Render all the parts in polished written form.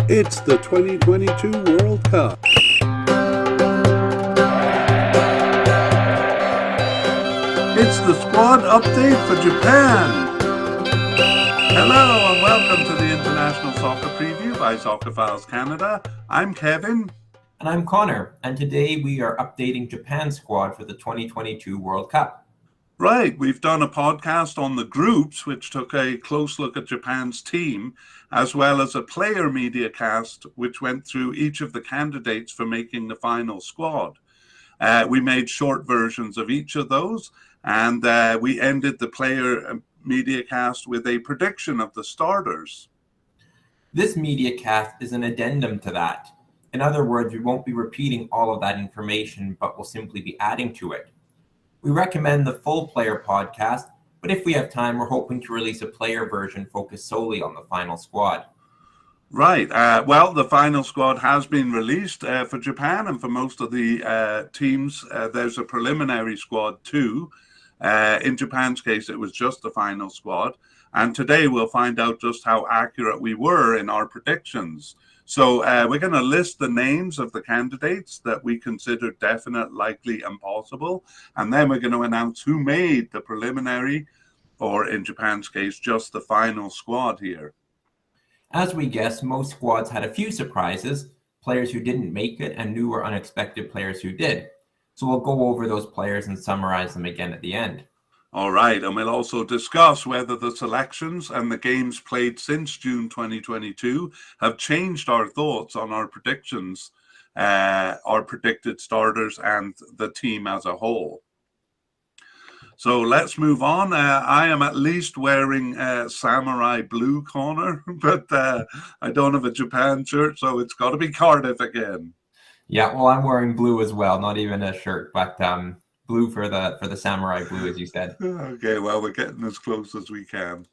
It's the 2022 World Cup. It's the squad update for Japan. Hello and welcome to the International Soccer Preview by Soccerphiles Canada. I'm Kevin. And I'm Connor, and today we are updating Japan's squad for the 2022 World Cup. Right, we've done a podcast on the groups, which took a close look at Japan's team, as well as a player media cast, which went through each of the candidates for making the final squad. We made short versions of each of those, and we ended the player media cast with a prediction of the starters. This media cast is an addendum to that. In other words, we won't be repeating all of that information, but we'll simply be adding to it. We recommend the full player podcast, but if we have time, we're hoping to release a player version focused solely on the final squad. Right. Well, the final squad has been released for Japan, and for most of the teams, there's a preliminary squad too. In Japan's case, it was just the final squad. And today we'll find out just how accurate we were in our predictions. So we're going to list the names of the candidates that we consider definite, likely, and possible. And then we're going to announce who made the preliminary, or in Japan's case, just the final squad here. As we guessed, most squads had a few surprises, players who didn't make it and new or unexpected players who did. So we'll go over those players and summarize them again at the end. All right, and we'll also discuss whether the selections and the games played since June 2022 have changed our thoughts on our predictions, our predicted starters, and the team as a whole. So let's move on. I am at least wearing samurai blue, Connor, but I don't have a Japan shirt, so it's got to be Cardiff again. Yeah, well, I'm wearing blue as well, not even a shirt, but blue for the samurai blue, as you said. Okay, well, we're getting as close as we can.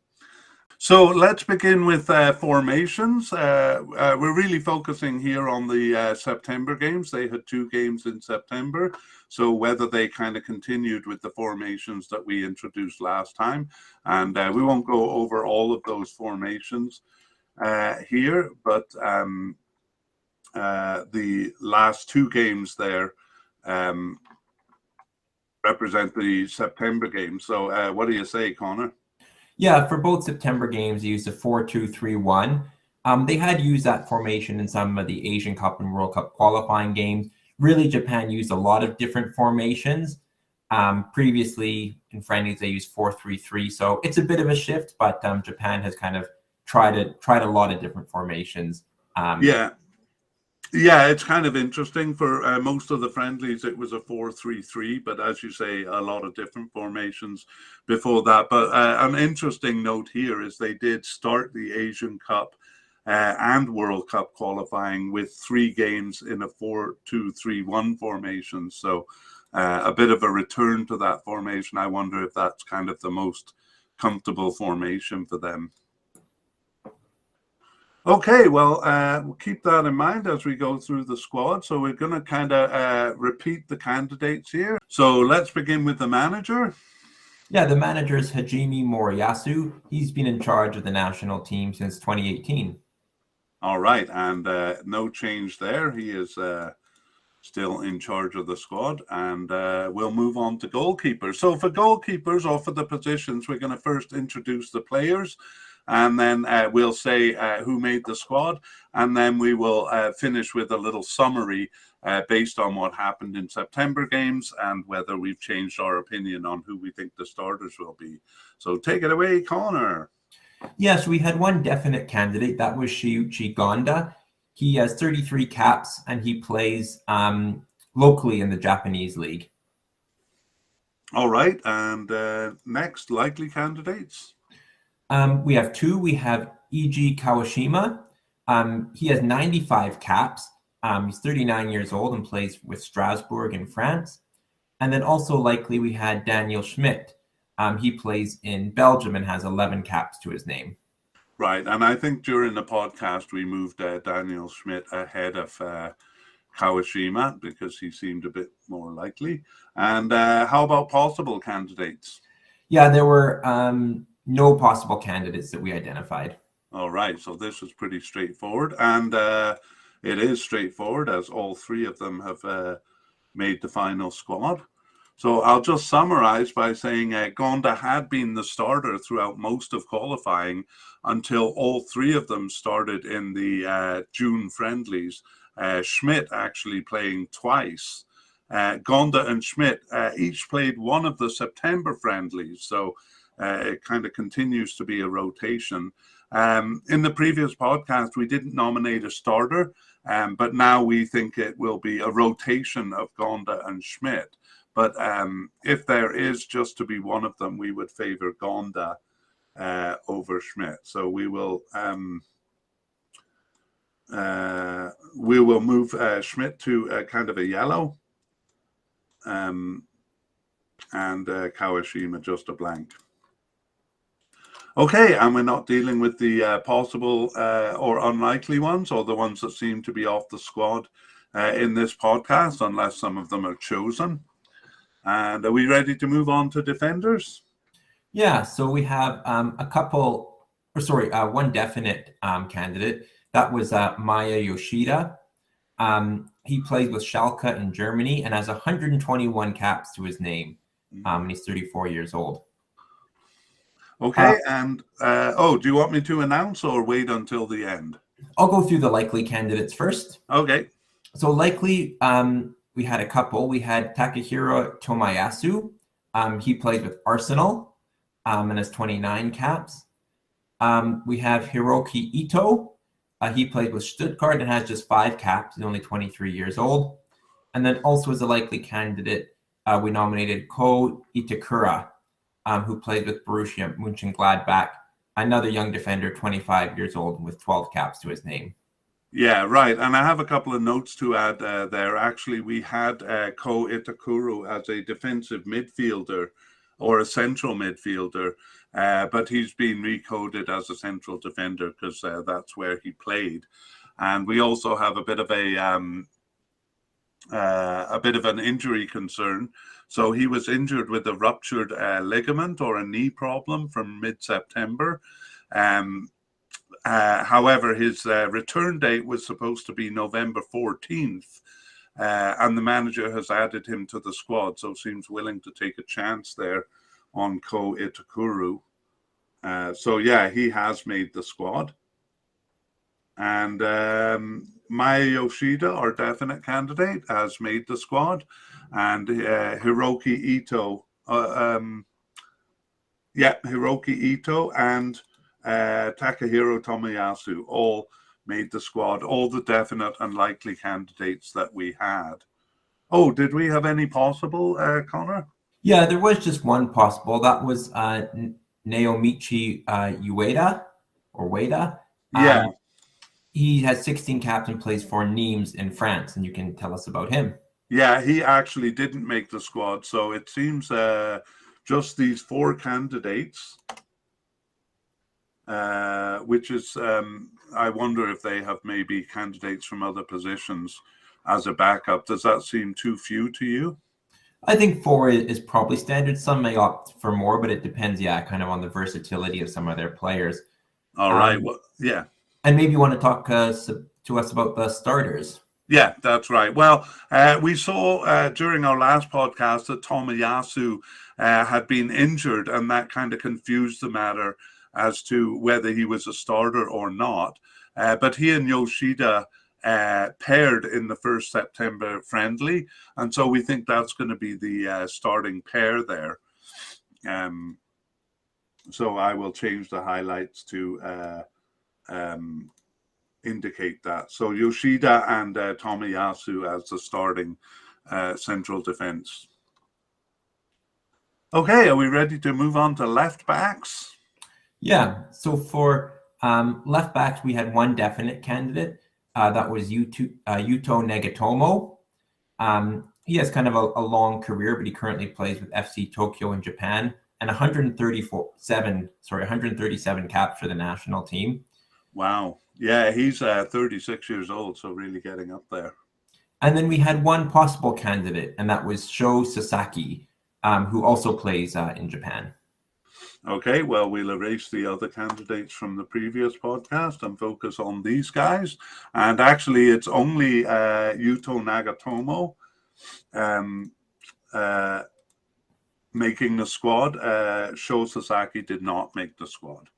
So let's begin with formations. We're really focusing here on the September games. They had 2 games in September. So whether they kind of continued with the formations that we introduced last time. And we won't go over all of those formations here, but the last 2 games there represent the September game. So what do you say, Connor? Yeah, for both September games, they used a 4-2-3-1. They had used that formation in some of the Asian Cup and World Cup qualifying games. Really, Japan used a lot of different formations. Previously, in friendlies, they used 4-3-3. So it's a bit of a shift, but Japan has kind of tried a lot of different formations. Yeah, it's kind of interesting. For most of the friendlies, it was a 4-3-3, but as you say, a lot of different formations before that. But an interesting note here is they did start the Asian Cup and World Cup qualifying with 3 games in a 4-2-3-1 formation. So a bit of a return to that formation. I wonder if that's kind of the most comfortable formation for them. Okay, well, we'll keep that in mind as we go through the squad. So we're going to kind of repeat the candidates here. So let's begin with the manager. Yeah, the manager is Hajime Moriyasu. He's been in charge of the national team since 2018. All right, and no change there. He is still in charge of the squad. And we'll move on to goalkeepers. So for goalkeepers, or for the positions, we're going to first introduce the players. And then we'll say who made the squad, and then we will finish with a little summary based on what happened in September games and whether we've changed our opinion on who we think the starters will be. So take it away, Connor. Yes, we had one definite candidate. That was Shiuchi Gonda. He has 33 caps, and he plays locally in the Japanese league. All right, and next, likely candidates. We have 2. We have Eiji Kawashima. He has 95 caps. He's 39 years old and plays with Strasbourg in France. And then also likely we had Daniel Schmidt. He plays in Belgium and has 11 caps to his name. Right, and I think during the podcast we moved Daniel Schmidt ahead of Kawashima because he seemed a bit more likely. And how about possible candidates? Yeah, there were no possible candidates that we identified. All right, so this is pretty straightforward, and it is straightforward as all three of them have made the final squad. So I'll just summarize by saying Gonda had been the starter throughout most of qualifying until all three of them started in the June friendlies. Schmidt actually playing twice. Gonda and Schmidt each played one of the September friendlies, so it kind of continues to be a rotation. In the previous podcast, we didn't nominate a starter, but now we think it will be a rotation of Gonda and Schmidt. But if there is just to be one of them, we would favor Gonda over Schmidt. So we will move Schmidt to kind of a yellow, and Kawashima just a blank. Okay, and we're not dealing with the possible or unlikely ones, or the ones that seem to be off the squad in this podcast, unless some of them are chosen. And are we ready to move on to defenders? Yeah, so we have one definite candidate. That was Maya Yoshida. He plays with Schalke in Germany and has 121 caps to his name. And he's 34 years old. Okay, and do you want me to announce or wait until the end? I'll go through the likely candidates first. Okay. So likely, we had a couple. We had Takahiro Tomiyasu. He plays with Arsenal and has 29 caps. We have Hiroki Ito. He played with Stuttgart and has just 5 caps. He's only 23 years old. And then also as a likely candidate, we nominated Ko Itakura, who played with Borussia Mönchengladbach, another young defender, 25 years old, with 12 caps to his name. Yeah, right. And I have a couple of notes to add there. Actually, we had Ko Itakura as a defensive midfielder or a central midfielder, but he's been recoded as a central defender because that's where he played. And we also have a bit of an injury concern. So he was injured with a ruptured ligament or a knee problem from mid-September. However, his return date was supposed to be November 14th, and the manager has added him to the squad, so seems willing to take a chance there on Ko Itakura. So yeah, he has made the squad. And Maya Yoshida, our definite candidate, has made the squad. And Hiroki Ito, Hiroki Ito and Takahiro Tomiyasu all made the squad, all the definite and likely candidates that we had. Oh, did we have any possible, Connor? Yeah, there was just one possible. That was Naomichi Ueda. Yeah. He has 16 caps and plays for Nimes in France, and you can tell us about him. Yeah, he actually didn't make the squad, so it seems just these 4 candidates, which is, I wonder if they have maybe candidates from other positions as a backup. Does that seem too few to you? I think 4 is probably standard. Some may opt for more, but it depends, kind of on the versatility of some of their players. All right. Well, yeah. And maybe you want to talk to us about the starters. Yeah, that's right. Well, we saw during our last podcast that Tomiyasu had been injured, and that kind of confused the matter as to whether he was a starter or not. But he and Yoshida paired in the first September friendly, and so we think that's going to be the starting pair there. So I will change the highlights to indicate that. So Yoshida and Tomiyasu as the starting central defense. Okay, are we ready to move on to left backs? Yeah, so for left backs, we had one definite candidate. That was Yuto Nagatomo. He has kind of a long career, but he currently plays with FC Tokyo in Japan and 137 caps for the national team. Wow. Yeah, he's 36 years old, so really getting up there. And then we had one possible candidate, and that was Sho Sasaki, who also plays in Japan. Okay, well, we'll erase the other candidates from the previous podcast and focus on these guys. And actually, it's only Yuto Nagatomo um, making the squad. Sho Sasaki did not make the squad.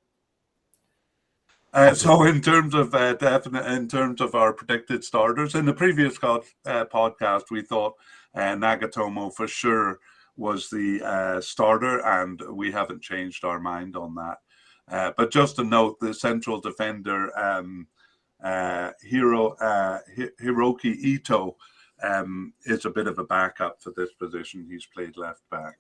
So in terms of in terms of our predicted starters, in the previous podcast, we thought Nagatomo for sure was the starter, and we haven't changed our mind on that. But just to note, the central defender Hiroki Ito is a bit of a backup for this position. He's played left back.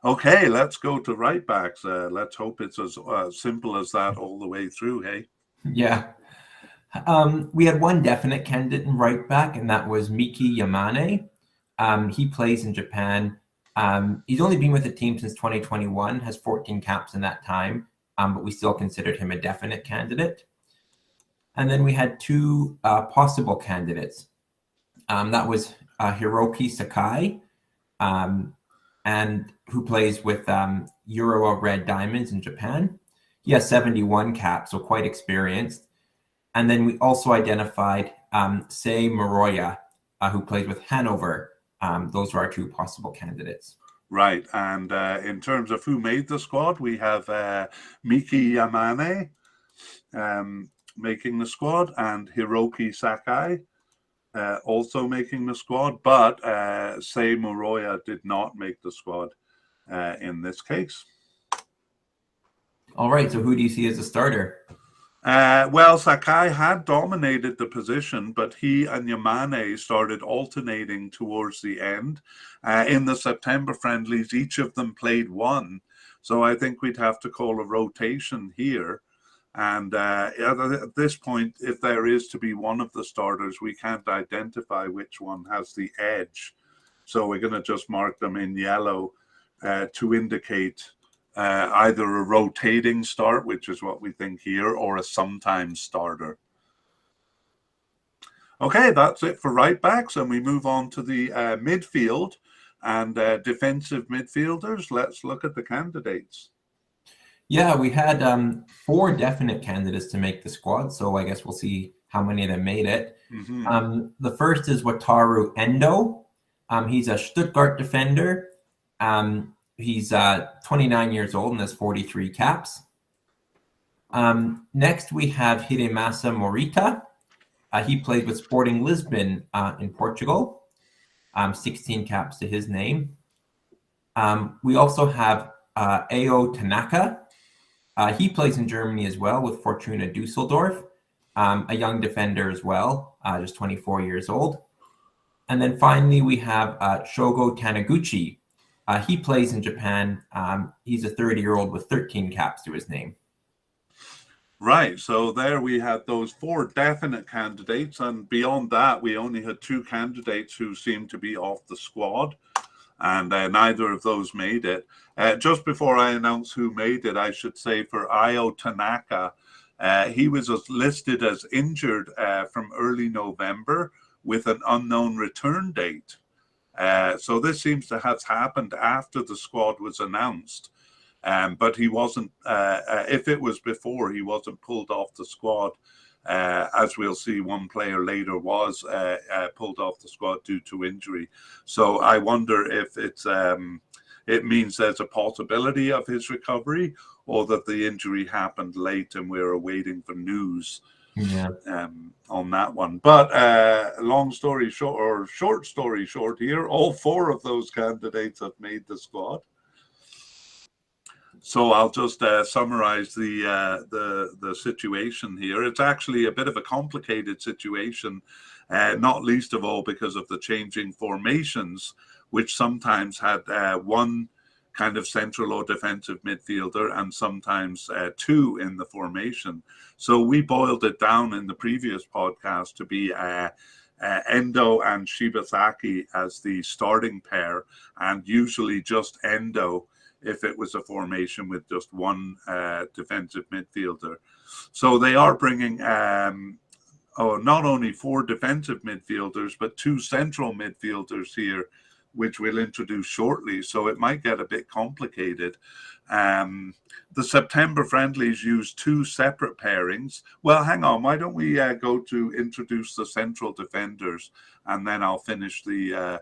Okay, let's go to right backs. Let's hope it's as simple as that all the way through, hey? Yeah. We had one definite candidate in right back, and that was Miki Yamane. He plays in Japan. He's only been with the team since 2021, has 14 caps in that time, but we still considered him a definite candidate. And then we had two possible candidates. That was Hiroki Sakai, and who plays with Urawa Red Diamonds in Japan. He has 71 caps, so quite experienced. And then we also identified Sei Moroya, who plays with Hanover. Those are our two possible candidates. Right. And in terms of who made the squad, we have Miki Yamane making the squad and Hiroki Sakai also making the squad. But Sei Moroya did not make the squad in this case. All right. So who do you see as a starter? Well, Sakai had dominated the position, but he and Yamane started alternating towards the end. In the September friendlies, each of them played one. So I think we'd have to call a rotation here. And at this point, if there is to be one of the starters, we can't identify which one has the edge. So we're going to just mark them in yellow to indicate either a rotating start, which is what we think here, or a sometimes starter. Okay, that's it for right backs, and we move on to the midfield and defensive midfielders. Let's look at the candidates. Yeah, we had 4 definite candidates to make the squad, so I guess we'll see how many of them made it. Mm-hmm. The first is Wataru Endo. He's a Stuttgart defender. He's 29 years old and has 43 caps. Next, we have Hiremasa Morita. He played with Sporting Lisbon in Portugal. 16 caps to his name. We also have Ao Tanaka. He plays in Germany as well with Fortuna Dusseldorf. A young defender as well, just 24 years old. And then finally, we have Shogo Taniguchi. He plays in Japan. He's a 30-year-old with 13 caps to his name. Right. So there we had those 4 definite candidates. And beyond that, we only had 2 candidates who seemed to be off the squad. And neither of those made it. Just before I announce who made it, I should say for Ao Tanaka, he was listed as injured from early November with an unknown return date. So this seems to have happened after the squad was announced. But he wasn't, if it was before, he wasn't pulled off the squad. As we'll see, one player later was pulled off the squad due to injury. So I wonder if it means there's a possibility of his recovery, or that the injury happened late and we're awaiting for news on that one. But long story short, or short story short here, all 4 of those candidates have made the squad. So I'll just summarize the situation here. It's actually a bit of a complicated situation, not least of all because of the changing formations, which sometimes had one kind of central or defensive midfielder and sometimes 2 in the formation. So we boiled it down in the previous podcast to be Endo and Shibasaki as the starting pair, and usually just Endo if it was a formation with just one defensive midfielder. So they are bringing not only 4 defensive midfielders, but 2 central midfielders here which we'll introduce shortly. So it might get a bit complicated. The September friendlies use 2 separate pairings. Well, hang on. Why don't we go to introduce the central defenders, and then I'll finish the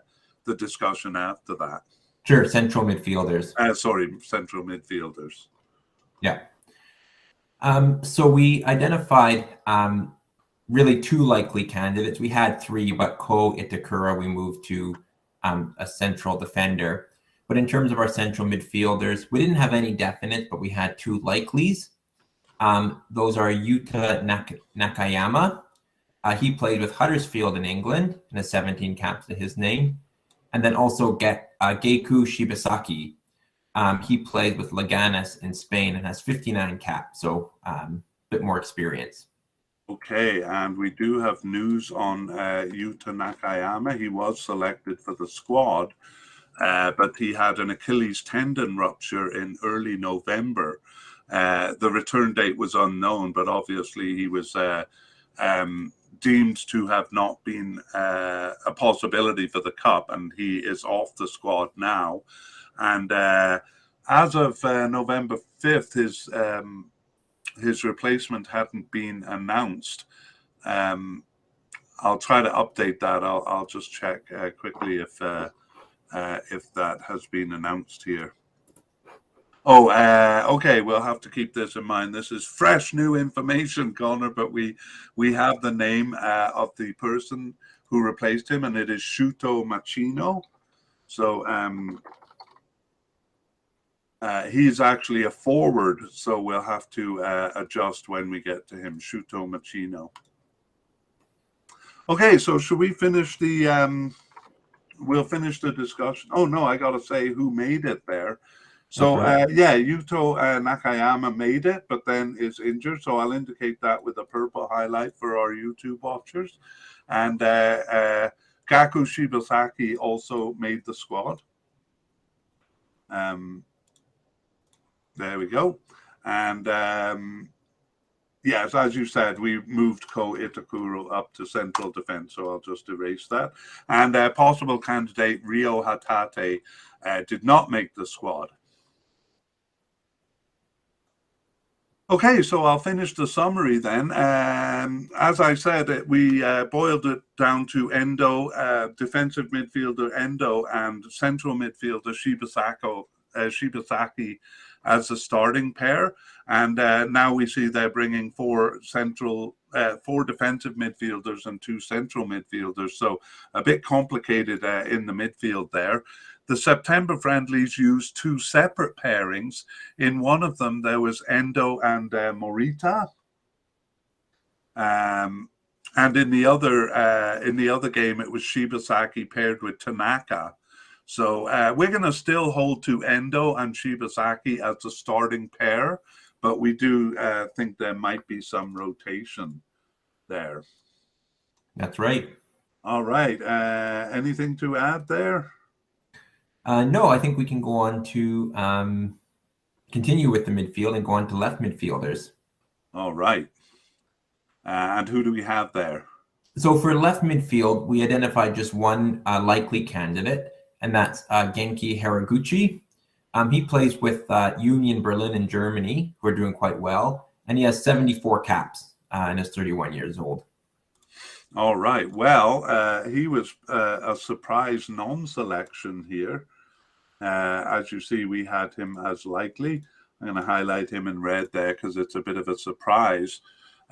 discussion after that. Sure, central midfielders. Central midfielders. Yeah. So we identified really 2 likely candidates. We had 3, but Ko Itakura, we moved to a central defender. But in terms of our central midfielders, we didn't have any definite, but we had 2 likelies. Those are Yuta Nakayama. He played with Huddersfield in England and has 17 caps to his name. And then also Geiku Shibasaki. He played with Leganes in Spain and has 59 caps, so a bit more experience. Okay, and we do have news on Yuta Nakayama. He was selected for the squad, but he had an Achilles tendon rupture in early November. The return date was unknown, but obviously he was deemed to have not been a possibility for the Cup, and he is off the squad now. And as of November 5th, his replacement hadn't been announced. I'll try to update that. I'll just check quickly if that has been announced here. Oh, okay. We'll have to keep this in mind. This is fresh new information, Connor, but we have the name of the person who replaced him, and it is Shuto Machino. So he's actually a forward, so we'll have to adjust when we get to him. Shuto Machino. Okay, so should we finish the? We'll finish the discussion. Oh no, I got to say who made it there. So yeah, Yuto Nakayama made it, but then is injured. So I'll indicate that with a purple highlight for our YouTube watchers. And Gaku Shibasaki also made the squad. There we go. And yes, as you said, we moved Ko Itakura up to central defense, so I'll just erase that. And possible candidate Rio Hatate did not make the squad. Okay, so I'll finish the summary then. As I said, we boiled it down to Endo, defensive midfielder Endo, and central midfielder Shibasaki as the starting pair. And now we see they're bringing 4 defensive midfielders and 2 central midfielders. So a bit complicated in the midfield there. The September friendlies used 2 separate pairings. In one of them, there was Endo and Morita. And in the other game, it was Shibasaki paired with Tanaka. So we're going to still hold to Endo and Shibasaki as the starting pair, but we do think there might be some rotation there. That's right. All right. Anything to add there? No, I think we can go on to continue with the midfield and go on to left midfielders. All right. And who do we have there? So for left midfield, we identified just one likely candidate, and that's Genki Haraguchi. He plays with Union Berlin in Germany, who are doing quite well, and he has 74 caps and is 31 years old. All right. Well, he was a surprise non-selection here. As you see, we had him as likely. I'm going to highlight him in red there because it's a bit of a surprise.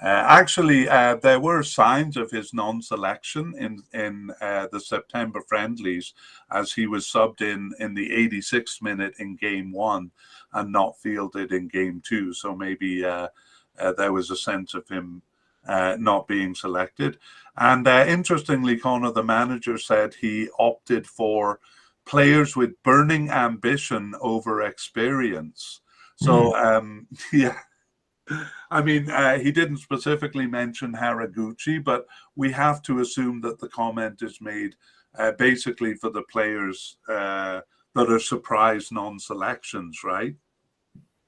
Actually, there were signs of his non-selection in the September friendlies, as he was subbed in the 86th minute in game 1 and not fielded in game 2. So maybe there was a sense of him not being selected. And interestingly, Connor, the manager said he opted for players with burning ambition over experience. So, yeah. I mean, he didn't specifically mention Haraguchi, but we have to assume that the comment is made basically for the players that are surprise non-selections, right?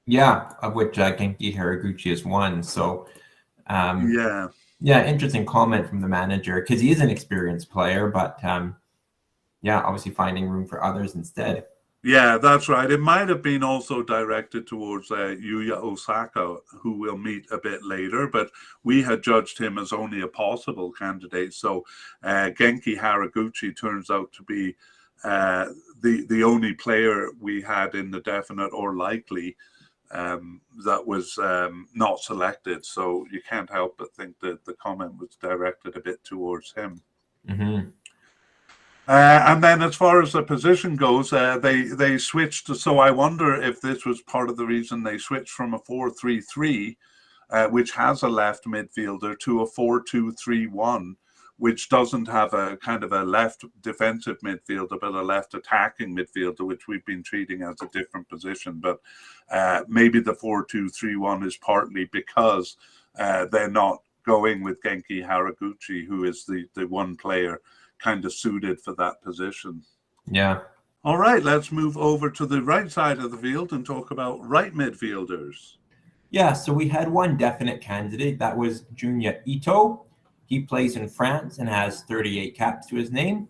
Yeah, of which Genki Haraguchi is one. So, yeah, interesting comment from the manager, because he is an experienced player, but yeah, obviously finding room for others instead. Yeah, that's right. It might have been also directed towards Yuya Osaka, who we'll meet a bit later, but we had judged him as only a possible candidate. So Genki Haraguchi turns out to be uh, the only player we had in the definite or likely that was not selected. So you can't help but think that the comment was directed a bit towards him. Mm-hmm. And then, as far as the position goes, they switched. So I wonder if this was part of the reason they switched from a 4-3-3, which has a left midfielder, to a 4-2-3-1, which doesn't have a kind of a left defensive midfielder, but a left attacking midfielder, which we've been treating as a different position. But maybe the 4-2-3-1 is partly because they're not going with Genki Haraguchi, who is the one player kind of suited for that position. Yeah. All right, let's move over to the right side of the field and talk about right midfielders. Yeah, so we had one definite candidate. That was Junya Ito. He plays in France and has 38 caps to his name.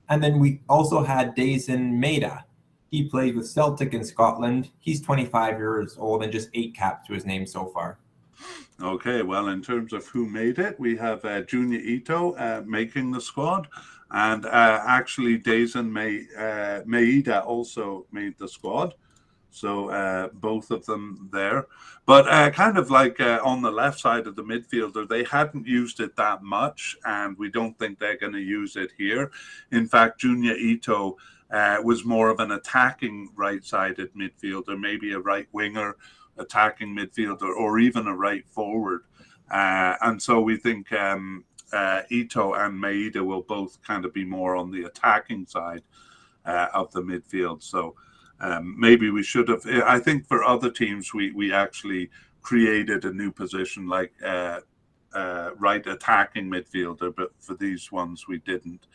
And then we also had Dazen Maeda. He played with Celtic in Scotland. He's 25 years old and just 8 caps to his name so far. Okay, well, in terms of who made it, we have Junya Ito making the squad, and actually Dazen Maeda also made the squad. So both of them there. But kind of like on the left side of the midfielder, they hadn't used it that much, and we don't think they're going to use it here. In fact, Junya Ito was more of an attacking right-sided midfielder, maybe a right winger, attacking midfielder, or even a right forward. And so we think Ito and Maeda will both kind of be more on the attacking side of the midfield. So maybe we should have. I think for other teams, we actually created a new position like right attacking midfielder, but for these ones we didn't.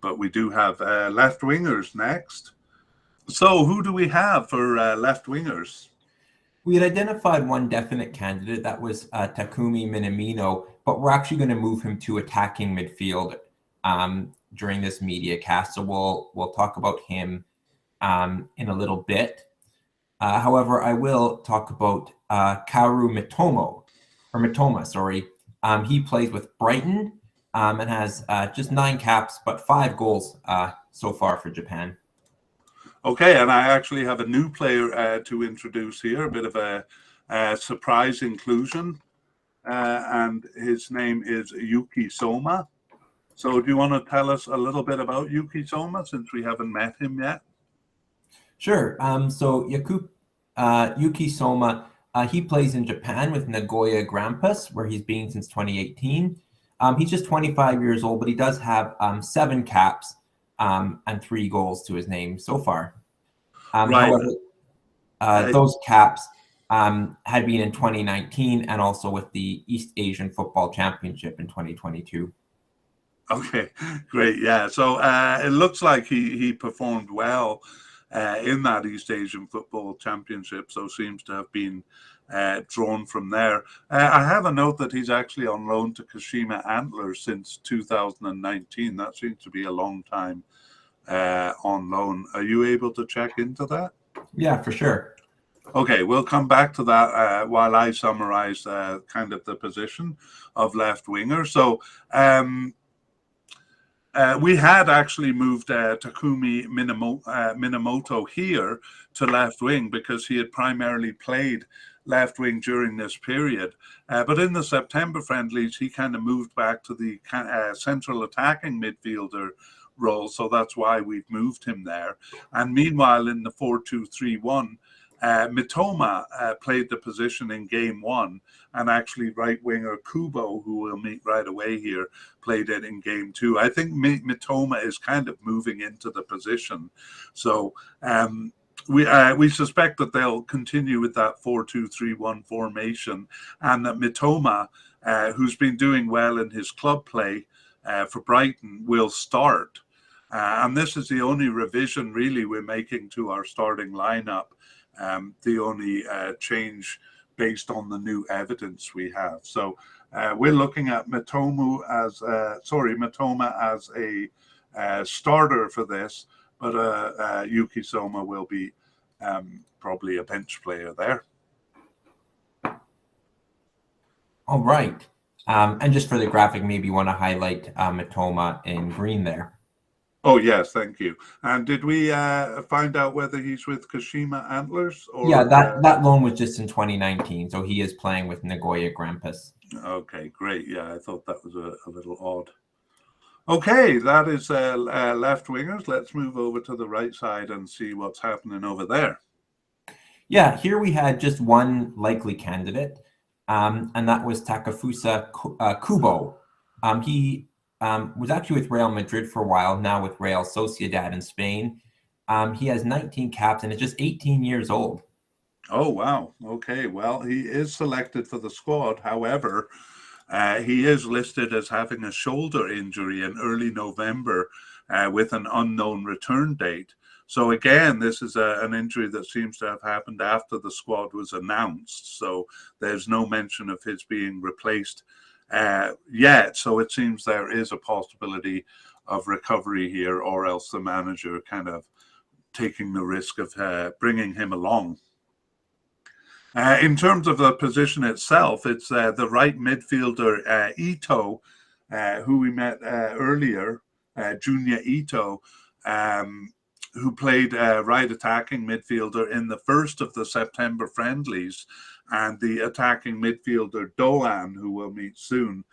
But we do have left wingers next. So who do we have for left wingers? We had identified one definite candidate. That was Takumi Minamino, but we're actually going to move him to attacking midfield during this media cast. So we'll talk about him in a little bit. However, I will talk about Kaoru Mitoma, sorry. He plays with Brighton and has just 9 caps, but 5 goals so far for Japan. Okay, and I actually have a new player to introduce here, a bit of a surprise inclusion, and his name is Yuki Soma. So do you want to tell us a little bit about Yuki Soma, since we haven't met him yet? Sure. So Yuki Soma, he plays in Japan with Nagoya Grampus, where he's been since 2018. He's just 25 years old, but he does have 7 caps and 3 goals to his name so far. Right. However, those caps had been in 2019 and also with the East Asian Football Championship in 2022. Okay, great. Yeah. So it looks like he performed well in that East Asian Football Championship, so seems to have been drawn from there. I have a note that he's actually on loan to Kashima Antlers since 2019. That seems to be a long time on loan. Are you able to check into that? Yeah, for sure. Okay, we'll come back to that while I summarize kind of the position of left winger. So we had actually moved Takumi Minamoto here to left wing because he had primarily played left wing during this period. But in the September friendlies, he kind of moved back to the central attacking midfielder role. So that's why we've moved him there. And meanwhile, in the 4-2-3-1, Mitoma played the position in game 1, and actually right winger Kubo, who we'll meet right away here, played it in game 2. I think Mitoma is kind of moving into the position. So we suspect that they'll continue with that 4-2-3-1 formation, and that Mitoma, who's been doing well in his club play for Brighton, will start. And this is the only revision really we're making to our starting lineup. The only change based on the new evidence we have. So we're looking at Mitoma as a starter for this, but Yuki Soma will be probably a bench player there. All right. And just for the graphic, maybe you want to highlight Matoma in green there. Oh, yes, thank you. And did we find out whether he's with Kashima Antlers? Or, yeah, that loan was just in 2019, so he is playing with Nagoya Grampus. Okay, great. Yeah, I thought that was a little odd. Okay, that is left wingers. Let's move over to the right side and see what's happening over there. Yeah, here we had just one likely candidate, and that was Takefusa Kubo. He was actually with Real Madrid for a while, now with Real Sociedad in Spain. He has 19 caps and is just 18 years old. Oh, wow. Okay, well, he is selected for the squad. However, he is listed as having a shoulder injury in early November with an unknown return date. So again, this is an injury that seems to have happened after the squad was announced. So there's no mention of his being replaced yet. So it seems there is a possibility of recovery here, or else the manager kind of taking the risk of bringing him along. In terms of the position itself, it's the right midfielder, Ito, who we met earlier, Junya Ito, who played right attacking midfielder in the first of the September friendlies, and the attacking midfielder Doan, who we'll meet soon,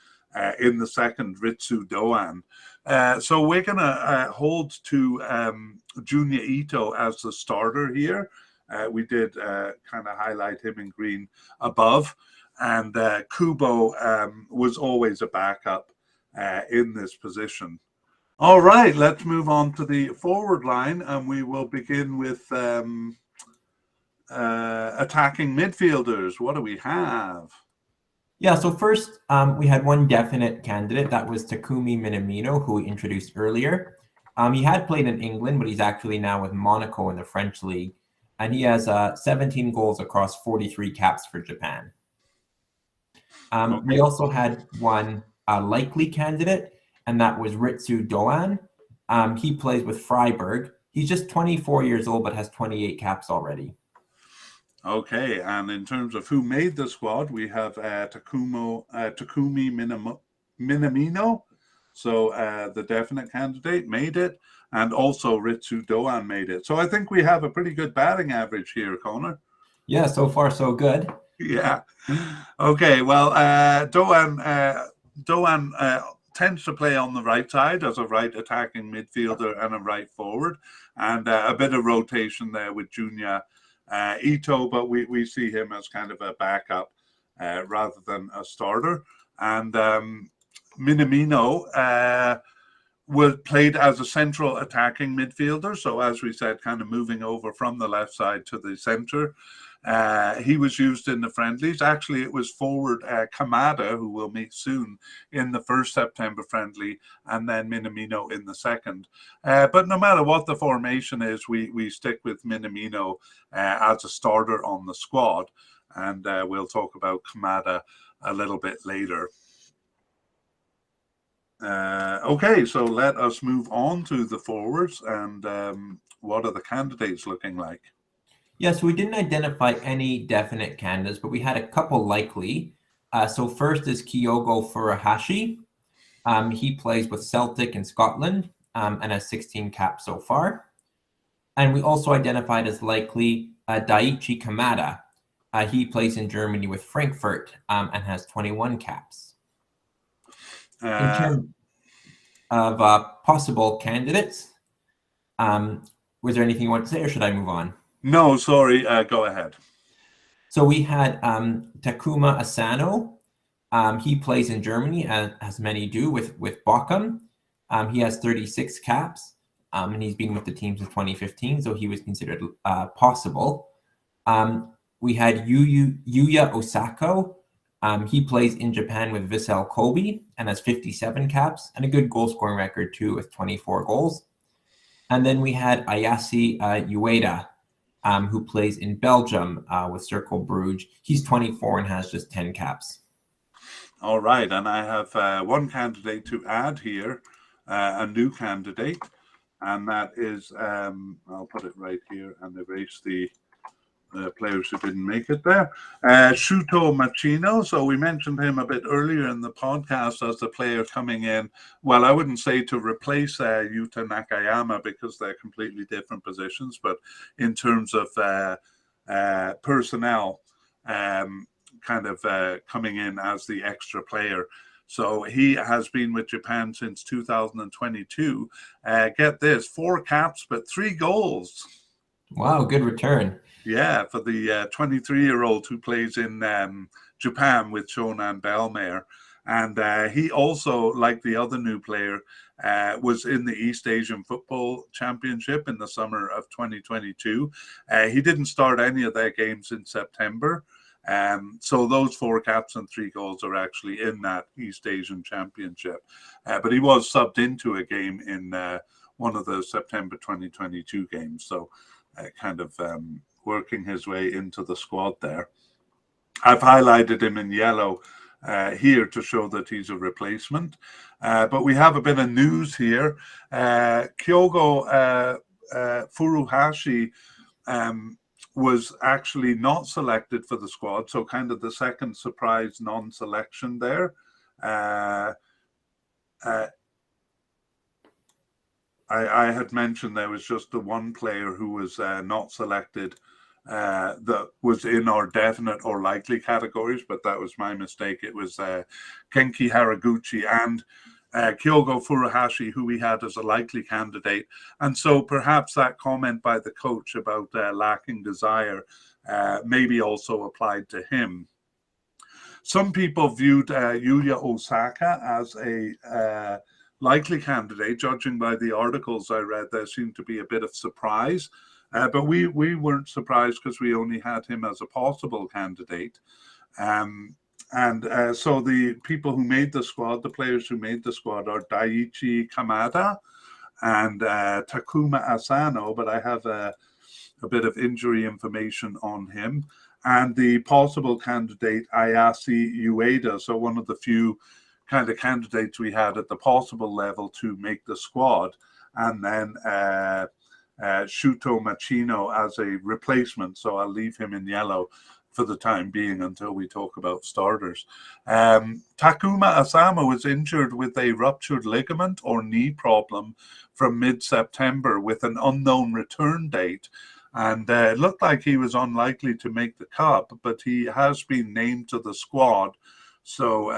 in the second, Ritsu Doan. So we're going to hold to Junya Ito as the starter here. We did kind of highlight him in green above, and Kubo was always a backup in this position. All right, let's move on to the forward line, and we will begin with attacking midfielders. What do we have? Yeah, so first we had one definite candidate. That was Takumi Minamino, who we introduced earlier. He had played in England, but he's actually now with Monaco in the French league. And he has 17 goals across 43 caps for Japan. Okay. We also had one likely candidate, and that was Ritsu Doan. He plays with Freiburg. He's just 24 years old, but has 28 caps already. Okay, and in terms of who made the squad, we have Takumi Minamino. So the definite candidate made it, and also Ritsu Doan made it. So I think we have a pretty good batting average here, Connor. Yeah, so far so good. Yeah. Okay, well, Doan tends to play on the right side as a right attacking midfielder and a right forward, and a bit of rotation there with Junya Ito, but we see him as kind of a backup rather than a starter. And Minamino was played as a central attacking midfielder. So as we said, kind of moving over from the left side to the center. He was used in the friendlies. Actually, it was forward Kamada, who we'll meet soon, in the first September friendly, and then Minamino in the second. But no matter what the formation is, we stick with Minamino as a starter on the squad, and we'll talk about Kamada a little bit later. Okay, so let us move on to the forwards, and what are the candidates looking like? Yes, we didn't identify any definite candidates, but we had a couple likely. So first is Kyogo Furuhashi. He plays with Celtic in Scotland and has 16 caps so far. And we also identified as likely Daichi Kamada. He plays in Germany with Frankfurt and has 21 caps. In terms of possible candidates, was there anything you want to say, or should I move on? No, sorry, go ahead. So we had Takuma Asano. He plays in Germany, as many do, with Bochum. He has 36 caps, and he's been with the team since 2015, so he was considered possible. We had Yuya Osako. He plays in Japan with Vissel Kobe and has 57 caps and a good goal scoring record too, with 24 goals. And then we had Ayase Ueda, who plays in Belgium with Cercle Bruges. He's 24 and has just 10 caps. All right, and I have one candidate to add here, a new candidate, and that is, I'll put it right here and erase the players who didn't make it there. Shuto Machino. So we mentioned him a bit earlier in the podcast as the player coming in. Well, I wouldn't say to replace Yuta Nakayama because they're completely different positions, but in terms of personnel, kind of coming in as the extra player. So he has been with Japan since 2022. Get this, 4 caps, but 3 goals. Wow, good return. Yeah, for the 23-year-old who plays in Japan with Shonan Bellmare. And he also, like the other new player, was in the East Asian Football Championship in the summer of 2022. He didn't start any of their games in September. So those 4 caps and 3 goals are actually in that East Asian Championship. But he was subbed into a game in one of the September 2022 games. So kind of working his way into the squad there. I've highlighted him in yellow here to show that he's a replacement. But we have a bit of news here. Kyogo Furuhashi was actually not selected for the squad, so kind of the second surprise non-selection there. I had mentioned there was just the one player who was not selected that was in our definite or likely categories, but that was my mistake. It was Genki Haraguchi and Kyogo Furuhashi, who we had as a likely candidate. And so perhaps that comment by the coach about lacking desire maybe also applied to him. Some people viewed Yuya Osaka as a likely candidate. Judging by the articles I read, there seemed to be a bit of surprise. But we weren't surprised because we only had him as a possible candidate. So the people who made the squad, the players who made the squad are Daiichi Kamada and Takuma Asano, but I have a bit of injury information on him. And the possible candidate, Ayase Ueda, so one of the few kind of candidates we had at the possible level to make the squad. And then Shuto Machino as a replacement, so I'll leave him in yellow for the time being until we talk about starters. Takuma Asano was injured with a ruptured ligament or knee problem from mid-September with an unknown return date, and it looked like he was unlikely to make the cup, but he has been named to the squad. So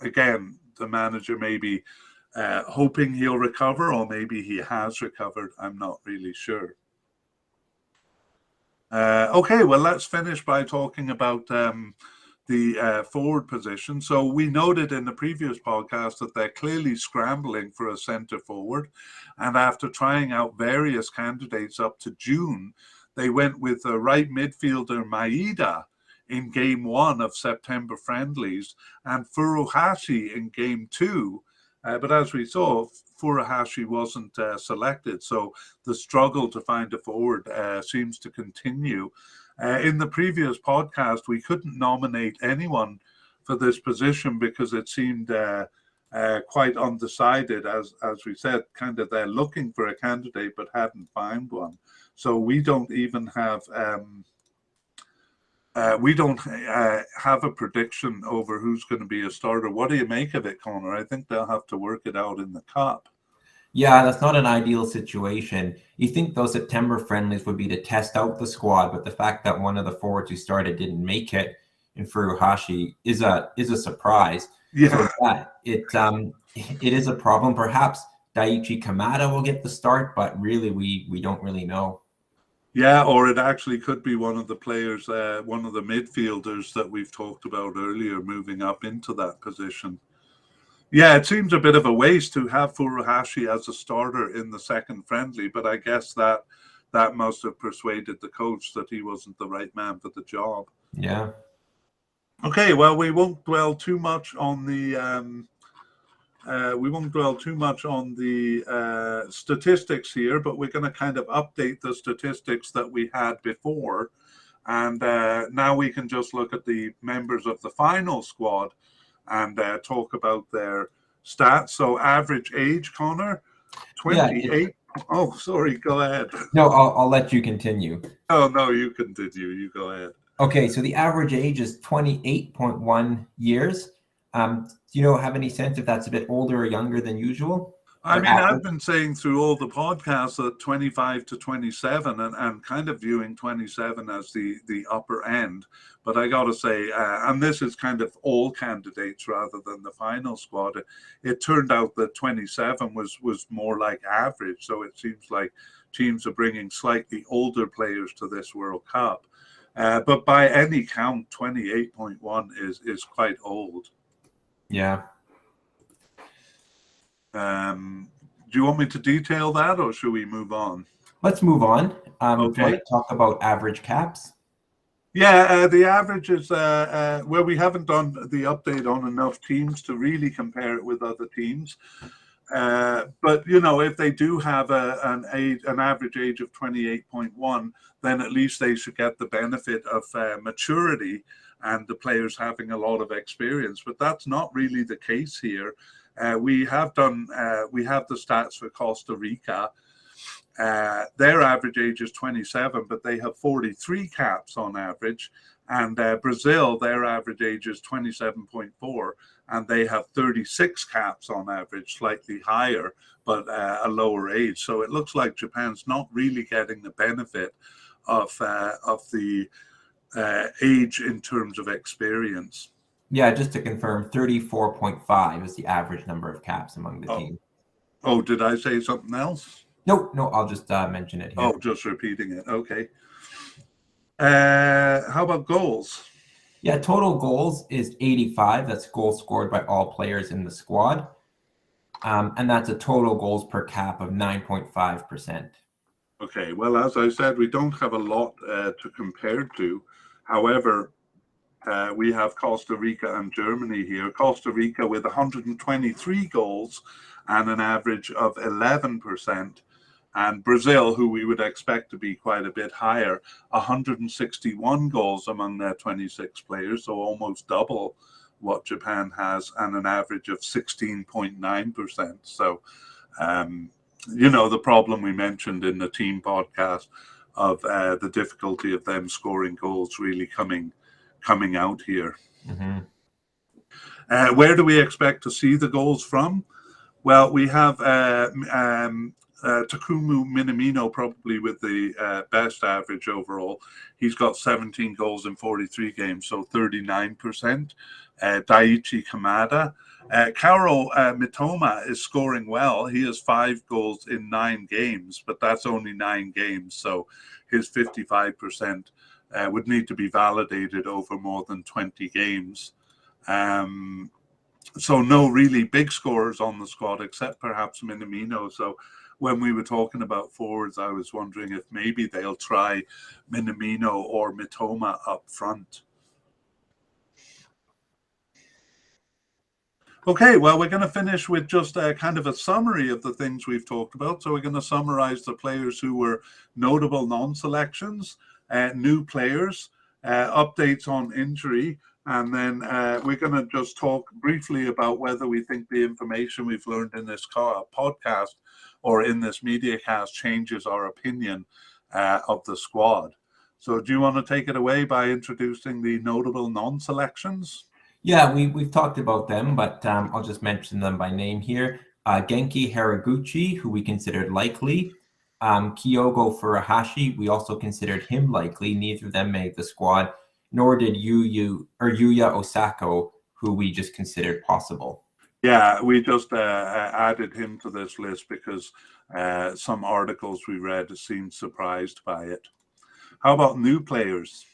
again, the manager may be hoping he'll recover, or maybe he has recovered. I'm not really sure. Okay, well, let's finish by talking about the forward position. So we noted in the previous podcast that they're clearly scrambling for a centre forward. And after trying out various candidates up to June, they went with the right midfielder Maeda in game 1 of September friendlies and Furuhashi in game 2. But as we saw, Furuhashi wasn't selected, so the struggle to find a forward seems to continue. In the previous podcast, we couldn't nominate anyone for this position because it seemed quite undecided. As we said, kind of they're looking for a candidate but hadn't found one. So we don't even have have a prediction over who's going to be a starter. What do you make of it, Connor? I think they'll have to work it out in the cup. Yeah, that's not an ideal situation. You think those September friendlies would be to test out the squad, but the fact that one of the forwards who started didn't make it in Furuhashi is a surprise. Yeah, so it is a problem. Perhaps Daiichi Kamada will get the start, but really we don't really know. Yeah, or it actually could be one of the players, one of the midfielders that we've talked about earlier, moving up into that position. Yeah, it seems a bit of a waste to have Furuhashi as a starter in the second friendly, but I guess that must have persuaded the coach that he wasn't the right man for the job. Yeah. Okay, well, we won't dwell too much on the statistics here, but we're going to kind of update the statistics that we had before. And now we can just look at the members of the final squad and talk about their stats. So average age, Connor, Yeah. 28. Oh, sorry. Go ahead. No, I'll let you continue. Oh, no, you continue. You go ahead. Okay, so the average age is 28.1 years. Do you have any sense if that's a bit older or younger than usual? I Or mean, I've average? been saying through all the podcasts that 25 to 27 and kind of viewing 27 as the upper end. But I got to say, and this is kind of all candidates rather than the final squad, it turned out that 27 was more like average. So it seems like teams are bringing slightly older players to this World Cup. But by any count, 28.1 is quite old. Yeah. Do you want me to detail that, or should we move on? Let's move on. Do you want Okay. to talk about average caps? Yeah, the average is where we haven't done the update on enough teams to really compare it with other teams. But if they do have an average age of 28.1, then at least they should get the benefit of maturity and the players having a lot of experience. But that's not really the case here. We have the stats for Costa Rica. Their average age is 27, but they have 43 caps on average. And Brazil, their average age is 27.4, and they have 36 caps on average, slightly higher, but a lower age. So it looks like Japan's not really getting the benefit of the age in terms of experience. Yeah, just to confirm, 34.5 is the average number of caps among the team. Oh, did I say something else? No, I'll just mention it here. Oh, just repeating it. Okay. How about goals? Yeah, total goals is 85. That's goals scored by all players in the squad. And that's a total goals per cap of 9.5%. Okay, well, as I said, we don't have a lot to compare to. However, we have Costa Rica and Germany here. Costa Rica with 123 goals and an average of 11%. And Brazil, who we would expect to be quite a bit higher, 161 goals among their 26 players, so almost double what Japan has, and an average of 16.9%. So, the problem we mentioned in the team podcast of the difficulty of them scoring goals really coming out here. Mm-hmm. Where do we expect to see the goals from? Well, we have Takumu Minamino probably with the best average overall. He's got 17 goals in 43 games, so 39%. Daichi Kamada. Karo Mitoma is scoring well. He has 5 goals in 9 games, but that's only 9 games, so his 55% would need to be validated over more than 20 games. So no really big scorers on the squad, except perhaps Minamino. So when we were talking about forwards, I was wondering if maybe they'll try Minamino or Mitoma up front. Okay, well, we're going to finish with just a kind of a summary of the things we've talked about. So we're going to summarize the players who were notable non-selections, new players, updates on injury, and then we're going to just talk briefly about whether we think the information we've learned in this podcast or in this mediacast changes our opinion of the squad. So do you want to take it away by introducing the notable non-selections? Yeah, we've talked about them, but I'll just mention them by name here. Genki Haraguchi, who we considered likely. Kyogo Furuhashi, we also considered him likely. Neither of them made the squad, nor did Yuya Osako, who we just considered possible. Yeah, we just added him to this list because some articles we read seemed surprised by it. How about new players?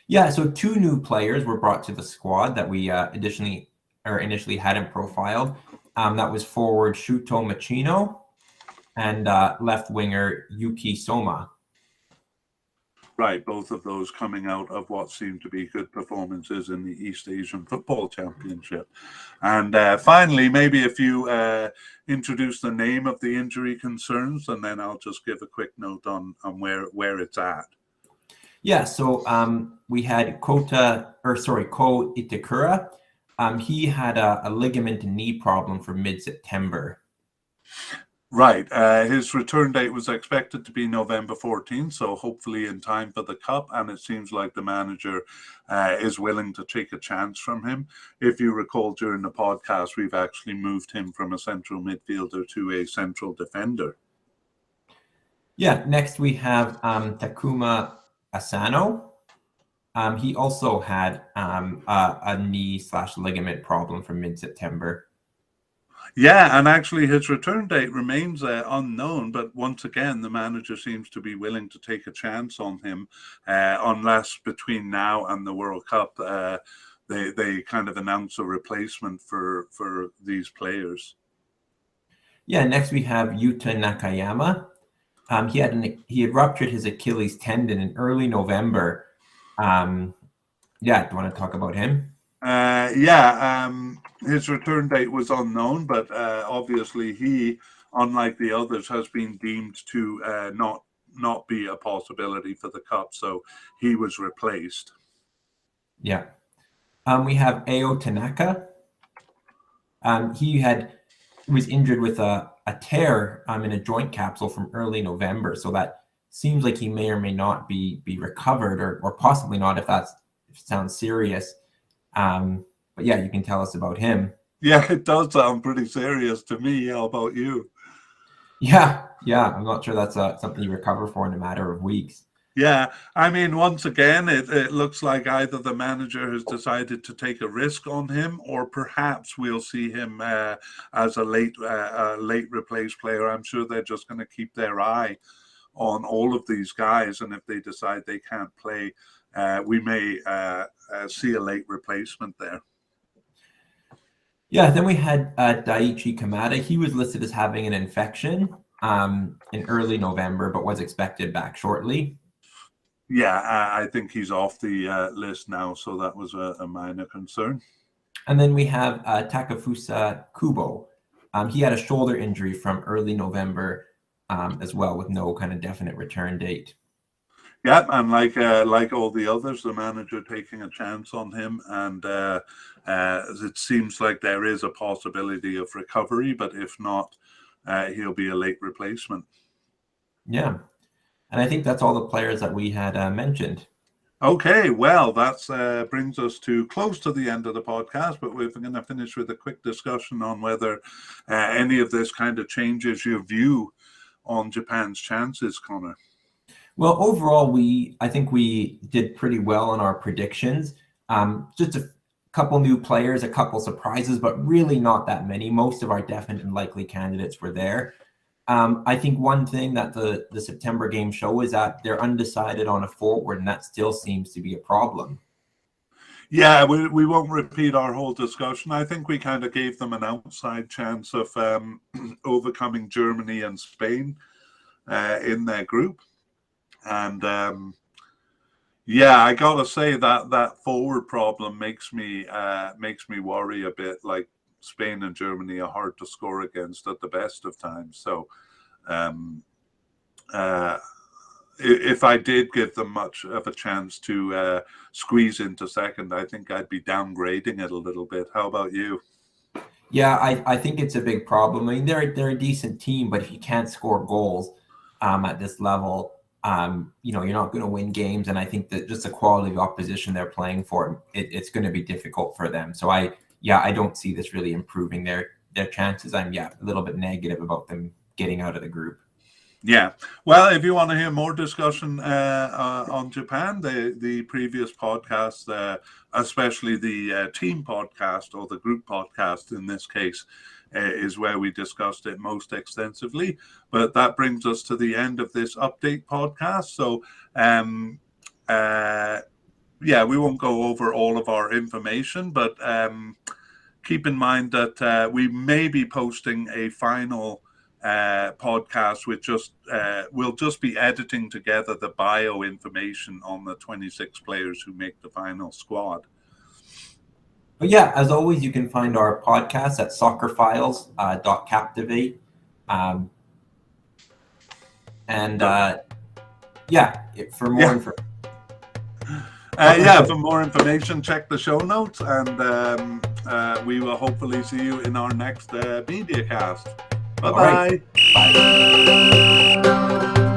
Yeah, so 2 new players were brought to the squad that we initially hadn't profiled. That was forward Shuto Machino and left winger Yuki Soma. Right, both of those coming out of what seemed to be good performances in the East Asian Football Championship. And finally, maybe if you introduce the name of the injury concerns, and then I'll just give a quick note on where it's at. Yeah, so we had Ko Itakura. He had a ligament knee problem for mid-September. Right. His return date was expected to be November 14th, so hopefully in time for the Cup. And it seems like the manager is willing to take a chance from him. If you recall during the podcast, we've actually moved him from a central midfielder to a central defender. Yeah, next we have Takuma Asano. He also had a knee/ligament problem from mid-September. Yeah, and actually his return date remains unknown, but once again, the manager seems to be willing to take a chance on him, unless between now and the World Cup, they kind of announce a replacement for these players. Yeah, next we have Yuta Nakayama. He had ruptured his Achilles tendon in early November. Yeah, do you want to talk about him? His return date was unknown, but obviously he, unlike the others, has been deemed to not be a possibility for the Cup, so he was replaced. Yeah. We have Ao Tanaka. He was injured with a tear in a joint capsule from early November, so that seems like he may or may not be recovered, or possibly not if it sounds serious. But yeah, you can tell us about him. Yeah, it does sound pretty serious to me. How about you? Yeah, I'm not sure that's something you recover for in a matter of weeks. Yeah, I mean, once again, it looks like either the manager has decided to take a risk on him, or perhaps we'll see him as a late replace player. I'm sure they're just going to keep their eye on all of these guys, and if they decide they can't play, we may see a late replacement there. Yeah, then we had Daichi Kamada. He was listed as having an infection in early November, but was expected back shortly. Yeah, I think he's off the list now, so that was a minor concern. And then we have Takafusa Kubo. He had a shoulder injury from early November as well, with no kind of definite return date. Yeah, and like all the others, the manager taking a chance on him, and it seems like there is a possibility of recovery, but if not, he'll be a late replacement. Yeah, and I think that's all the players that we had mentioned. Okay, well, that brings us to close to the end of the podcast, but we're going to finish with a quick discussion on whether any of this kind of changes your view on Japan's chances, Connor. Well, overall, I think we did pretty well on our predictions. Just a couple new players, a couple surprises, but really not that many. Most of our definite and likely candidates were there. I think one thing that the September game show is that they're undecided on a forward, and that still seems to be a problem. Yeah, we won't repeat our whole discussion. I think we kind of gave them an outside chance of overcoming Germany and Spain in their group. And I gotta say that forward problem makes me worry a bit. Like, Spain and Germany are hard to score against at the best of times. So if I did give them much of a chance to squeeze into second, I think I'd be downgrading it a little bit. How about you? Yeah, I think it's a big problem. I mean, they're a decent team, but if you can't score goals at this level, you're not going to win games. And I think that just the quality of opposition they're playing for, it's going to be difficult for them. So I don't see this really improving their chances. I'm a little bit negative about them getting out of the group. Yeah. Well, if you want to hear more discussion on Japan, the previous podcast, especially the team podcast or the group podcast in this case, is where we discussed it most extensively. But that brings us to the end of this update podcast. So, we won't go over all of our information, but keep in mind that we may be posting a final podcast with we'll just be editing together the bio information on the 26 players who make the final squad. But yeah, as always, you can find our podcast at soccerphiles.captivate. For more information. Yeah, for more information, check the show notes, and we will hopefully see you in our next mediacast. Bye-bye. Right. Bye.